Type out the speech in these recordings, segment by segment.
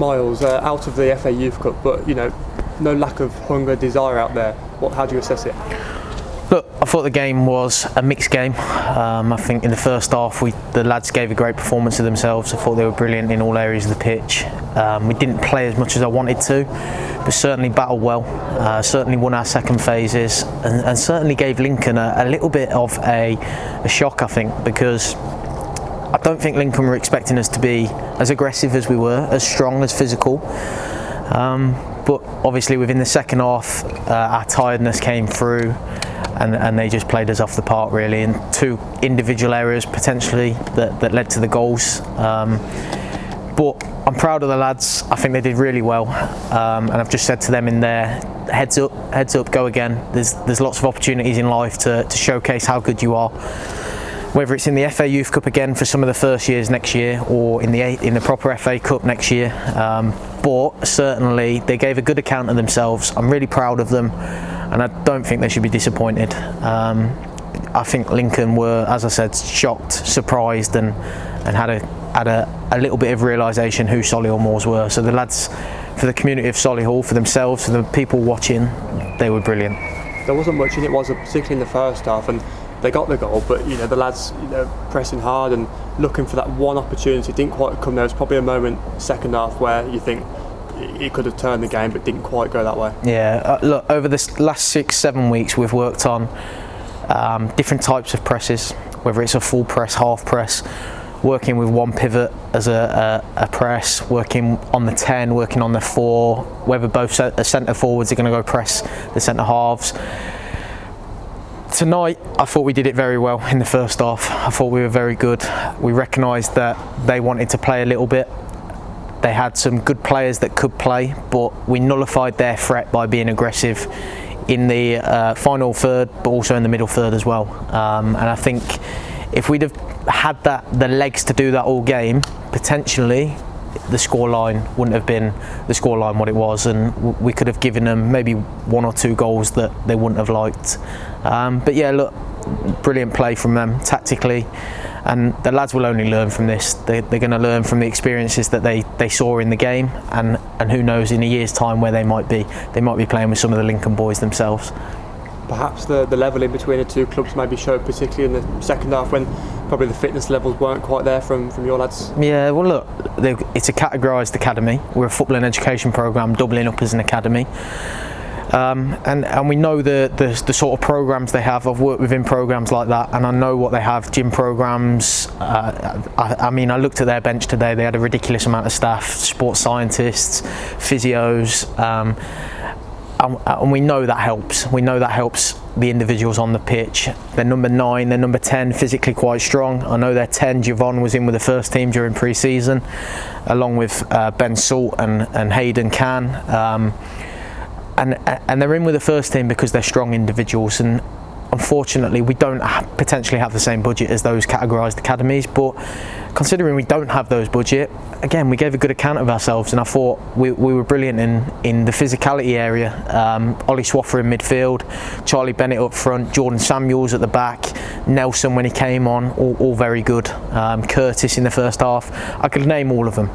Myles, out of the FA Youth Cup, but no lack of hunger, desire out there. How do you assess it? Look, I thought the game was a mixed game. I think in the first half the lads gave a great performance of themselves. I thought they were brilliant in all areas of the pitch. We didn't play as much as I wanted to, but certainly battled well, certainly won our second phases, and certainly gave Lincoln a little bit of a shock, I think, because I don't think Lincoln were expecting us to be as aggressive as we were, as strong, as physical. But obviously within the second half, our tiredness came through, and they just played us off the park really, in two individual errors potentially that led to the goals. But I'm proud of the lads. I think they did really well, and I've just said to them in there, heads up, go again. There's lots of opportunities in life to showcase how good you are, whether it's in the FA Youth Cup again for some of the first years next year, or in the proper FA Cup next year. But certainly they gave a good account of themselves. I'm really proud of them, and I don't think they should be disappointed. I think Lincoln were, as I said, shocked, surprised, and had a little bit of realisation who Solihull Moors were. So the lads, for the community of Solihull, for themselves, for the people watching, they were brilliant. There wasn't much in it, was it, particularly in the first half, and they got the goal, but the lads pressing hard and looking for that one opportunity didn't quite come. There was probably a moment second half where you think it could have turned the game, but didn't quite go that way. Yeah, look, over this last 6-7 weeks we've worked on different types of presses, whether it's a full press, half press, working with one pivot as a press, working on the 10, working on the 4, whether both centre forwards are going to go press the centre halves. Tonight, I thought we did it very well in the first half. I thought we were very good. We recognised that they wanted to play a little bit. They had some good players that could play, but we nullified their threat by being aggressive in the final third, but also in the middle third as well. And I think if we'd have had the legs to do that all game, potentially the scoreline wouldn't have been the scoreline what it was, and we could have given them maybe 1 or 2 goals that they wouldn't have liked. But yeah, look, brilliant play from them tactically, and the lads will only learn from this. They're going to learn from the experiences that they saw in the game, and who knows in a year's time where they might be playing with some of the Lincoln boys themselves. Perhaps the level in between the two clubs maybe showed, particularly in the second half when probably the fitness levels weren't quite there from your lads. Yeah, well look, it's a categorised academy. We're a football and education programme doubling up as an academy. And we know the sort of programmes they have. I've worked within programmes like that, and I know what they have. Gym programmes. I mean, I looked at their bench today. They had a ridiculous amount of staff, sports scientists, physios, and we know that helps. We know that helps the individuals on the pitch. They're number 9, they're number 10, physically quite strong. I know their 10, Javon, was in with the first team during pre-season, along with Ben Salt and Hayden Can. And they're in with the first team because they're strong individuals, and unfortunately we don't potentially have the same budget as those categorised academies, but considering we don't have those budget, again, we gave a good account of ourselves, and I thought we were brilliant in the physicality area. Ollie Swaffer in midfield, Charlie Bennett up front, Jordan Samuels at the back, Nelson when he came on, all very good. Curtis in the first half. I could name all of them.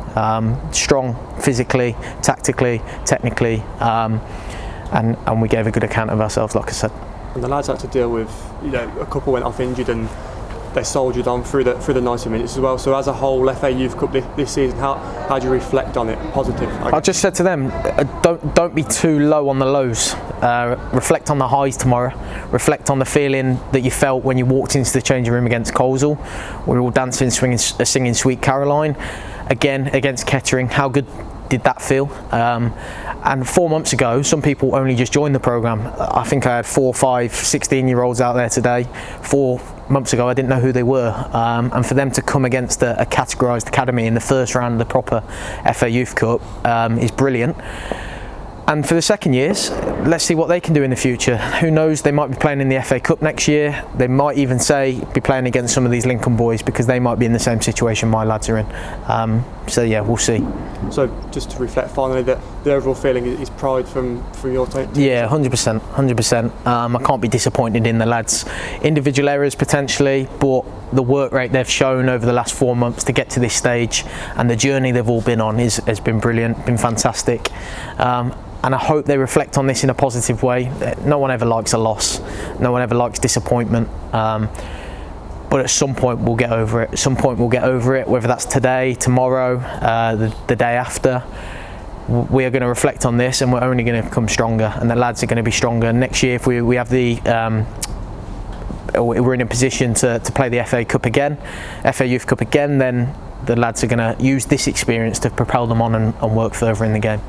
Strong physically, tactically, technically, and we gave a good account of ourselves, like I said. And the lads had to deal with, a couple went off injured and they soldiered on through the 90 minutes as well. So as a whole FA Youth Cup this season, how do you reflect on it? Positive? I just said to them, don't be too low on the lows. Reflect on the highs tomorrow. Reflect on the feeling that you felt when you walked into the changing room against Coleshill. We were all dancing, swinging, singing Sweet Caroline. Again, against Kettering, how good did that feel? And 4 months ago, some people only just joined the programme. I think I had 4, 5, 16-year-olds out there today. 4 months ago, I didn't know who they were. And for them to come against a categorised academy in the first round of the proper FA Youth Cup is brilliant. And for the second years, let's see what they can do in the future. Who knows, they might be playing in the FA Cup next year. They might even be playing against some of these Lincoln boys, because they might be in the same situation my lads are in. So yeah, we'll see. So just to reflect finally, that the overall feeling is pride from your team? Yeah, 100%. I can't be disappointed in the lads' individual errors potentially, but the work rate they've shown over the last 4 months to get to this stage and the journey they've all been on has been brilliant, been fantastic. And I hope they reflect on this in a positive way. No one ever likes a loss. No one ever likes disappointment. But at some point we'll get over it. At some point we'll get over it, whether that's today, tomorrow, the day after. We are going to reflect on this, and we're only going to become stronger, and the lads are going to be stronger. Next year, if we have we're in a position to play the FA Cup again, FA Youth Cup again, then the lads are going to use this experience to propel them on and work further in the game.